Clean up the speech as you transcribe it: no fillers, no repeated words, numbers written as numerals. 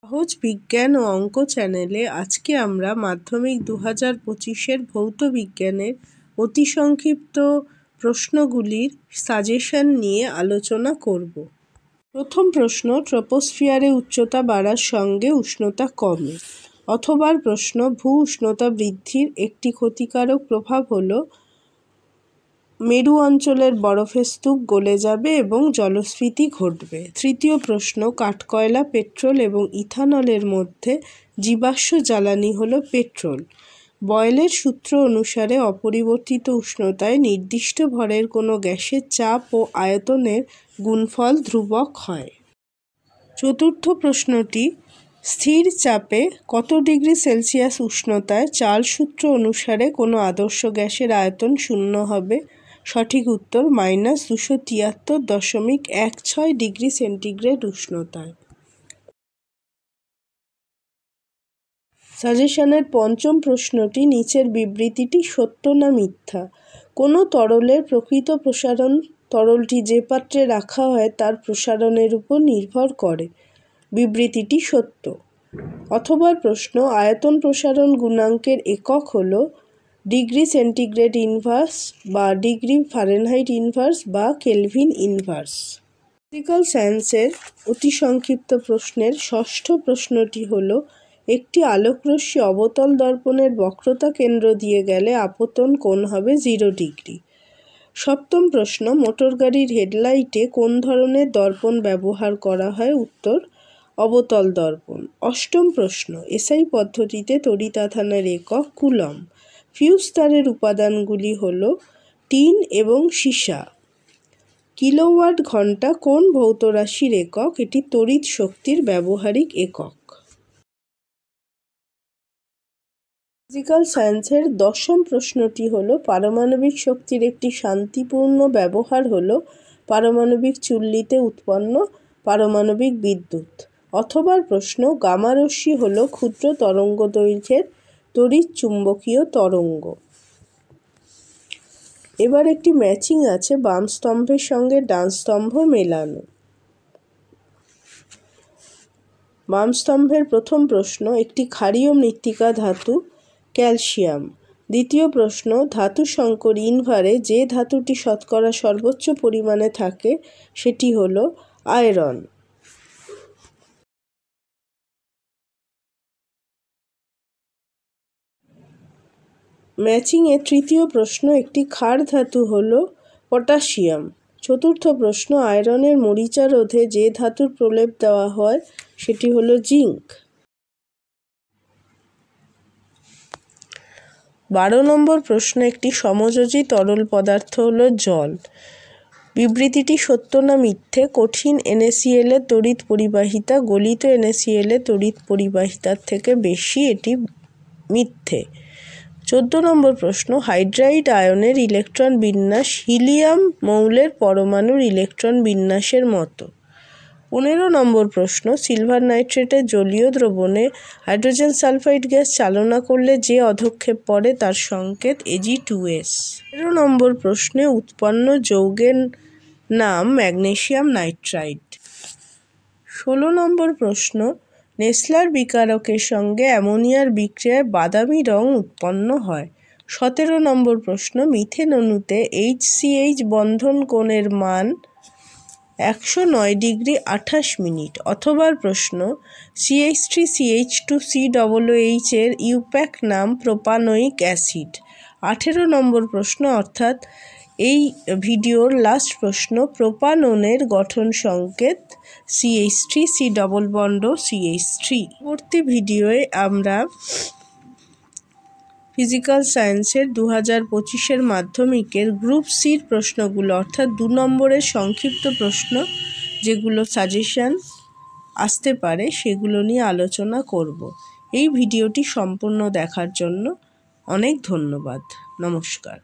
সহজ বিজ্ঞান ও অঙ্ক চ্যানেলে আজকে আমরা মাধ্যমিক 2025-এর ভৌত বিজ্ঞানের অতি সংক্ষিপ্ত প্রশ্নগুলির সাজেশন নিয়ে আলোচনা করব। প্রথম প্রশ্ন, ট্রপোস্ফিয়ারে উচ্চতা বাড়ার সঙ্গে উষ্ণতা কমে। অথবা প্রশ্ন, ভূ উষ্ণতা বৃদ্ধির একটি ক্ষতিকারক প্রভাব হলো মেরু অঞ্চলের বরফের স্তূপ গলে যাবে এবং জলস্ফীতি ঘটবে। তৃতীয় প্রশ্ন, কাঠকয়লা, পেট্রোল এবং ইথানলের মধ্যে জীবাশ্ম জ্বালানি হলো পেট্রোল। বয়েলের সূত্র অনুসারে অপরিবর্তিত উষ্ণতায় নির্দিষ্ট ভরের কোনো গ্যাসের চাপ ও আয়তনের গুণফল ধ্রুবক হয়। চতুর্থ প্রশ্নটি, স্থির চাপে কত ডিগ্রি সেলসিয়াস উষ্ণতায় চার্লস সূত্র অনুসারে কোনো আদর্শ গ্যাসের আয়তন শূন্য হবে? সঠিক উত্তর -273.16 ডিগ্রি সেন্টিগ্রেড উষ্ণতায়। সাজেশনের পঞ্চম প্রশ্নটি, নিচের বিবৃতিটি সত্য না মিথ্যা? কোনো তরলের প্রকৃত প্রসারণ তরলটি যে পাত্রে রাখা হয় তার প্রসারণের উপর নির্ভর করে। বিবৃতিটি সত্য। অথবা প্রশ্ন, আয়তন প্রসারণ গুণাঙ্কের একক হল ডিগ্রি সেন্টিগ্রেড ইনভার্স বা ডিগ্রি ফারেনহাইট ইনভার্স বা কেলভিন ইনভার্স। ফিজিক্যাল সায়েন্সের অতি সংক্ষিপ্ত প্রশ্নের ষষ্ঠ প্রশ্নটি হল, একটি আলোকরশ্মি অবতল দর্পণের বক্রতা কেন্দ্র দিয়ে গেলে আপতন কোণ হবে 0 ডিগ্রি। সপ্তম প্রশ্ন, মোটরগাড়ির হেডলাইটে কোন ধরনের দর্পণ ব্যবহার করা হয়? উত্তর, অবতল দর্পণ। অষ্টম প্রশ্ন, এসআই পদ্ধতিতে তড়িৎ আধানের একক কুলম্ব। ফিউজ তারের উপাদানগুলি হল টিন এবং সীসা। কিলোওয়াট ঘন্টা কোন ভৌত রাশির একক? এটি তড়িৎ শক্তির ব্যবহারিক একক। ফিজিক্যাল সায়েন্সের দশম প্রশ্নটি হল, পারমাণবিক শক্তির একটি শান্তিপূর্ণ ব্যবহার হল পারমাণবিক চুল্লিতে উৎপন্ন পারমাণবিক বিদ্যুৎ। অথবা প্রশ্ন, গামা রশ্মি হল ক্ষুদ্র তরঙ্গ দৈর্ঘ্যের তড়িৎ চুম্বকীয় তরঙ্গ। এবার একটি ম্যাচিং আছে, বাম স্তম্ভের সঙ্গে ডান স্তম্ভ মেলানো। বাম স্তম্ভের প্রথম প্রশ্ন, একটি ক্ষারীয় মৃত্তিকা ধাতু ক্যালসিয়াম। দ্বিতীয় প্রশ্ন, ধাতু সংকর ইনভারে যে ধাতুটি শতকরা সর্বোচ্চ পরিমাণে থাকে সেটি হল আয়রন। ম্যাচিংয়ের তৃতীয় প্রশ্ন, একটি ক্ষার ধাতু হল পটাশিয়াম। চতুর্থ প্রশ্ন, আয়রনের মরিচা রোধে যে ধাতুর প্রলেপ দেওয়া হয় সেটি হল জিঙ্ক। 12 নম্বর প্রশ্ন, একটি সমযোজী তরল পদার্থ হল জল। বিবৃতিটি সত্য না মিথ্যে? কঠিন NaCl এর তড়িৎ পরিবাহিতা গলিত NaCl এর তড়িৎ পরিবাহিতার থেকে বেশি, এটি মিথ্যে। 14 নম্বর প্রশ্ন, হাইড্রাইড আয়নের ইলেকট্রন বিন্যাস হিলিয়াম মৌলের পরমাণুর ইলেকট্রন বিন্যাসের মতো। 15 নম্বর প্রশ্ন, সিলভার নাইট্রেটের জলীয় দ্রবণে হাইড্রোজেন সালফাইড গ্যাস চালনা করলে যে অধক্ষেপ পড়ে তার সংকেত Ag2S। 13 নম্বর প্রশ্নে উৎপন্ন যৌগের নাম ম্যাগনেসিয়াম নাইট্রাইড। 16 নম্বর প্রশ্ন, নেসলার বিকারকের সঙ্গে অ্যামোনিয়ার বিক্রিয়ায় বাদামি রং উৎপন্ন হয়। 17 নম্বর প্রশ্ন, মিথেন অণুতে HCH বন্ধন কোণের মান 109 ডিগ্রি 28 মিনিট। অথবা প্রশ্ন, CH3CH2COOH এর ইউপ্যাক নাম প্রোপানোয়িক অ্যাসিড। 18 নম্বর প্রশ্ন অর্থাৎ এই ভিডিওর লাস্ট প্রশ্ন, প্রোপাননের গঠন সংকেত CH3 C ডবল বন্ড ও CH3। পরবর্তী ভিডিওয়ে আমরা ফিজিক্যাল সায়েন্সের 2025-এর মাধ্যমিকের গ্রুপ সির প্রশ্নগুলো অর্থাৎ 2 নম্বরের সংক্ষিপ্ত প্রশ্ন যেগুলো সাজেশন আসতে পারে সেগুলো নিয়ে আলোচনা করব। এই ভিডিওটি সম্পূর্ণ দেখার জন্য অনেক ধন্যবাদ। নমস্কার।